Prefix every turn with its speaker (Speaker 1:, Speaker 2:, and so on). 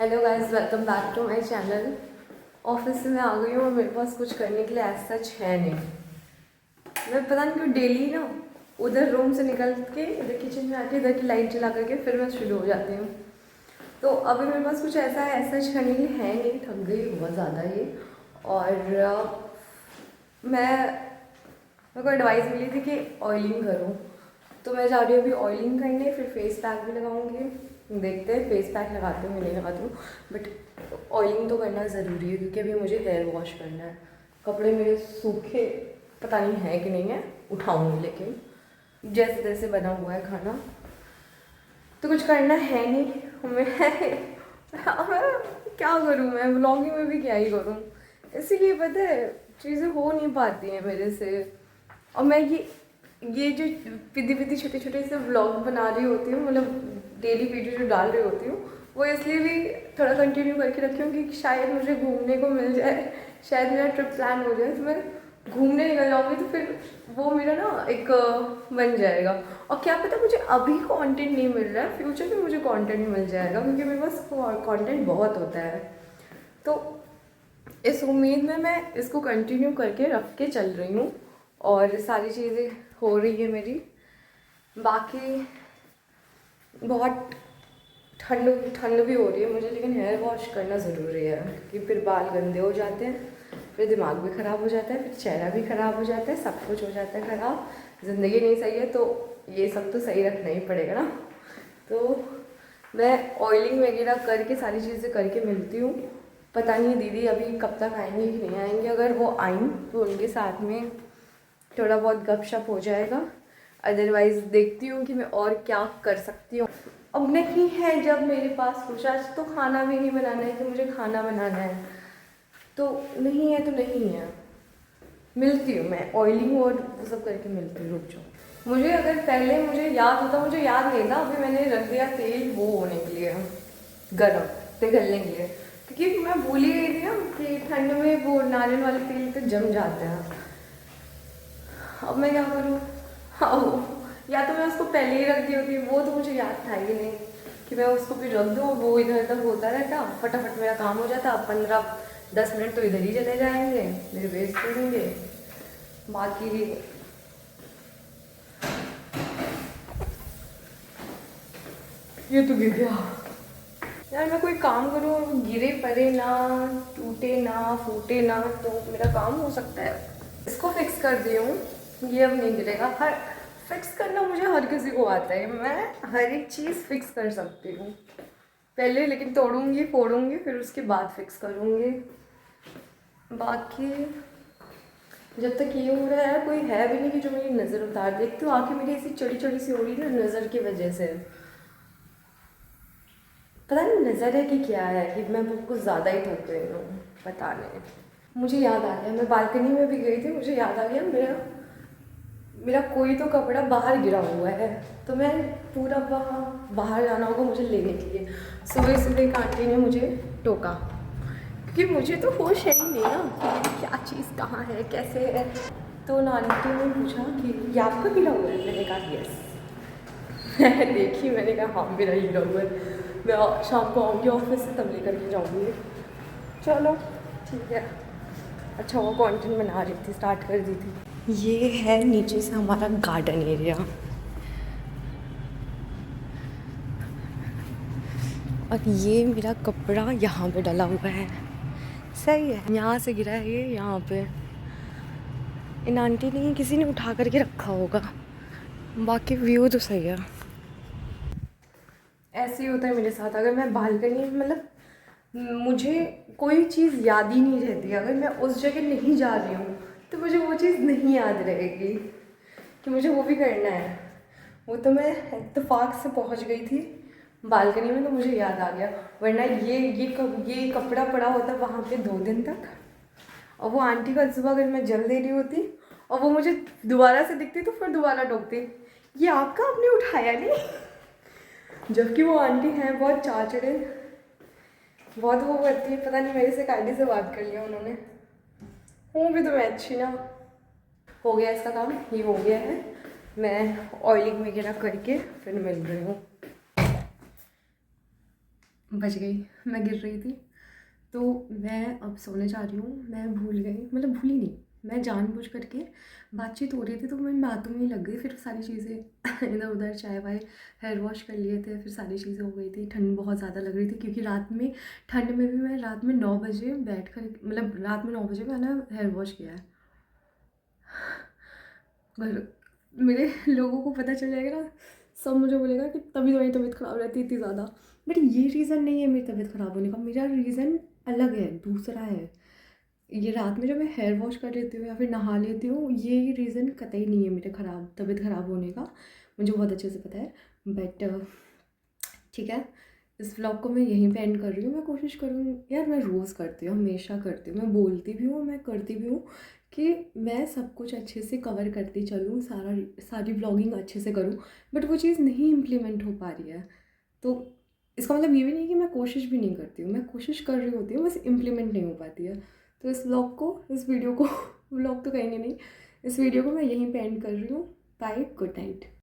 Speaker 1: Hello guys, welcome back to my channel. Office से मैं आ गई हूँ और मेरे पास कुछ करने के लिए ऐसा सच है नहीं। मैं पता नहीं क्यों डेली ना उधर रूम से निकल के इधर किचन में आके इधर की लाइट जला करके फिर मैं शुरू हो जाती हूँ। तो अभी मेरे पास कुछ ऐसा है, ऐसा सच करने के लिए है नहीं। थक गई बहुत ज़्यादा ये। और मेरे को एडवाइस मिली थी कि ऑयलिंग करो, तो मैं जा रही हूँ अभी ऑयलिंग करने, फिर फेस पैक भी लगाऊंगी। देखते हैं फेस पैक लगाती हूँ नहीं लगाती हूँ, बट ऑयलिंग तो करना ज़रूरी है क्योंकि अभी मुझे हेयर वॉश करना है। कपड़े मेरे सूखे पता नहीं है कि नहीं है, उठाऊंगी लेकिन जैसे तैसे बना हुआ है खाना, तो कुछ करना है नहीं। मैं क्या करूँ, मैं व्लॉगिंग में भी क्या ही करूँ। इसीलिए पता है चीज़ें हो नहीं पाती हैं मेरे से। और मैं ये जो पिदी पिदी छोटे छोटे से व्लॉग बना रही होती हूँ, मतलब डेली वीडियो जो डाल रही होती हूँ, वो इसलिए भी थोड़ा कंटिन्यू करके रखी हूँ कि शायद मुझे घूमने को मिल जाए, शायद मेरा ट्रिप प्लान हो जाए तो मैं घूमने निकल जाऊँगी, तो फिर वो मेरा ना एक बन जाएगा। और क्या पता मुझे अभी कंटेंट नहीं मिल रहा है, फ्यूचर में मुझे कंटेंट मिल जाएगा क्योंकि मेरे पास कंटेंट बहुत होता है। तो इस उम्मीद में मैं इसको कंटिन्यू करके रख के चल रही हूँ और सारी चीज़ें हो रही है मेरी। बाकी बहुत ठंड ठंड भी हो रही है मुझे, लेकिन हेयर वॉश करना ज़रूरी है क्योंकि फिर बाल गंदे हो जाते हैं, फिर दिमाग भी ख़राब हो जाता है, फिर चेहरा भी ख़राब हो जाता है, सब कुछ हो जाता है ख़राब। ज़िंदगी नहीं सही है तो ये सब तो सही रखना ही पड़ेगा ना। तो मैं ऑयलिंग वगैरह करके सारी चीज़ें करके मिलती हूँ। पता नहीं दीदी अभी कब तक आएंगी कि नहीं आएंगी। अगर वो आईं तो उनके साथ में थोड़ा बहुत गपशप हो जाएगा, अदरवाइज़ देखती हूँ कि मैं और क्या कर सकती हूँ। अब नहीं है जब मेरे पास कुछ, आज तो खाना भी नहीं बनाना है कि मुझे खाना बनाना है, तो नहीं है तो नहीं है। मिलती हूँ मैं ऑयलिंग और वो सब करके मिलती हूँ, रुक जाओ। मुझे अगर पहले मुझे याद होता, मुझे याद नहीं था, अभी मैंने रख दिया तेल वो होने के लिए, गर्म पिघलने के लिए, क्योंकि मैं भूल ही गई थी ना कि ठंड में वो नारियल वाले तेल तो जम जाते हैं। अब मैं क्या करूँ? हाँ, या तो मैं उसको पहले ही रख दी होती, वो तो मुझे याद था ही नहीं कि मैं उसको भी रख दूँ, वो इधर उधर होता रहता, फटाफट मेरा काम हो जाता। 15-10 मिनट तो इधर ही चले जाएंगे, मेरे वेस्ट करेंगे। बाकी ये तो गिर गया यार। मैं कोई काम करूँ और वो गिरे पड़े ना, टूटे ना, फूटे ना, तो मेरा काम हो सकता है। इसको फिक्स कर दी हूँ, ये अब नहीं गिरेगा। हर फिक्स करना मुझे हर किसी को आता है, मैं हर एक चीज़ फिक्स कर सकती हूँ पहले, लेकिन तोड़ूंगी फोड़ूंगी फिर उसके बाद फिक्स करूँगी। बाकी जब तक ये हो रहा है कोई है भी नहीं कि जो मेरी नज़र उतार दे। तो आंखें मेरी ऐसी चढ़ी चढ़ी सी हो रही है ना नज़र की वजह से। पता नहीं नज़र है कि क्या है कि मैं कुछ ज़्यादा ही थक गई हूँ, पता नहीं। मुझे याद आ गया, मैं बालकनी में भी गई थी, मुझे याद आ गया मेरा मेरा कोई तो कपड़ा बाहर गिरा हुआ है, तो मैं पूरा वहाँ बाहर जाना होगा मुझे लेने के लिए। सुबह सुबह एक आंटी ने मुझे टोका क्योंकि मुझे तो होश है ही नहीं ना कि मेरी क्या चीज़ कहाँ है कैसे है। तो उन आंटी ने पूछा कि ये आपका गिरा हुआ है? मैंने कहा यस। देखी, मैंने कहा हाँ मेरा गिरा हुआ है, मैं शाम को आऊँगी ऑफिस से तब लेकर के जाऊँगी। चलो ठीक है, अच्छा वो कंटेंट बना रही थी, स्टार्ट कर दी थी। ये है नीचे से हमारा गार्डन एरिया, और ये मेरा कपड़ा यहाँ पे डला हुआ है। सही है, यहाँ से गिरा है ये यहाँ पे, इन आंटी ने किसी ने उठा करके रखा होगा। बाकी व्यू तो सही है। ऐसे ही होता है मेरे साथ, अगर मैं बालकनी मतलब मुझे कोई चीज़ याद ही नहीं रहती, अगर मैं उस जगह नहीं जा रही हूँ तो मुझे वो चीज़ नहीं याद रहेगी कि मुझे वो भी करना है। वो तो मैं इत्तेफाक से पहुँच गई थी बालकनी में तो मुझे याद आ गया, वरना ये कपड़ा पड़ा होता वहाँ पे 2 दिन तक। और वो आंटी का सुबह अगर मैं जल दे रही होती और वो मुझे दोबारा से दिखती तो फिर दोबारा टोकती, ये आपका आपने उठाया नहीं। जबकि वो आंटी हैं बहुत चाचड़े, बहुत वो करती है, पता नहीं मेरे से कायदे से बात कर लिया उन्होंने। हूँ भी तो मैं अच्छी ना। हो गया इसका काम, ये हो गया है, मैं ऑयलिंग वगैरह करके फिर मिल रही हूँ। बच गई, मैं गिर रही थी। तो मैं अब सोने जा रही हूँ, मैं भूल गई, मतलब भूली नहीं, मैं जानबूझ करके बातचीत हो रही थी तो मैं बातों में ही लग गई, फिर सारी चीज़ें इधर उधर चाय वाय हेयर वॉश कर लिए थे, फिर सारी चीज़ें हो गई थी। ठंड बहुत ज़्यादा लग रही थी क्योंकि रात में, ठंड में भी मैं रात में 9 बजे बैठ कर, मतलब रात में 9 बजे मैंने हेयर वॉश किया है। पर मेरे लोगों को पता चल जाएगा ना, सब मुझे बोलेगा कि तभी तुम्हारी तबीयत ख़राब रहती है इतनी ज़्यादा। बट ये रीज़न नहीं है मेरी तबीयत ख़राब होने का, मेरा रीज़न अलग है, दूसरा है। ये रात में जब मैं हेयर वॉश कर लेती हूँ या फिर नहा लेती हूँ, ये रीज़न कतई नहीं है मेरे तबीयत ख़राब होने का, मुझे बहुत अच्छे से पता है। बट ठीक है, इस व्लॉग को मैं यहीं पे एंड कर रही हूँ। मैं कोशिश करूँ यार, मैं रोज़ करती हूँ, हमेशा करती हूँ, मैं बोलती भी हूँ, मैं करती भी हूँ कि मैं सब कुछ अच्छे से कवर करती चलूँ, सारी व्लॉगिंग अच्छे से करूँ, बट वो चीज़ नहीं इम्प्लीमेंट हो पा रही है। तो इसका मतलब ये भी नहीं कि मैं कोशिश भी नहीं करती हूँ, मैं कोशिश कर रही होती हूँ, बस इम्प्लीमेंट नहीं हो पाती है। तो इस वीडियो को व्लॉग तो कहेंगे नहीं, इस वीडियो को मैं यहीं पे एंड कर रही हूँ। Bye, good night.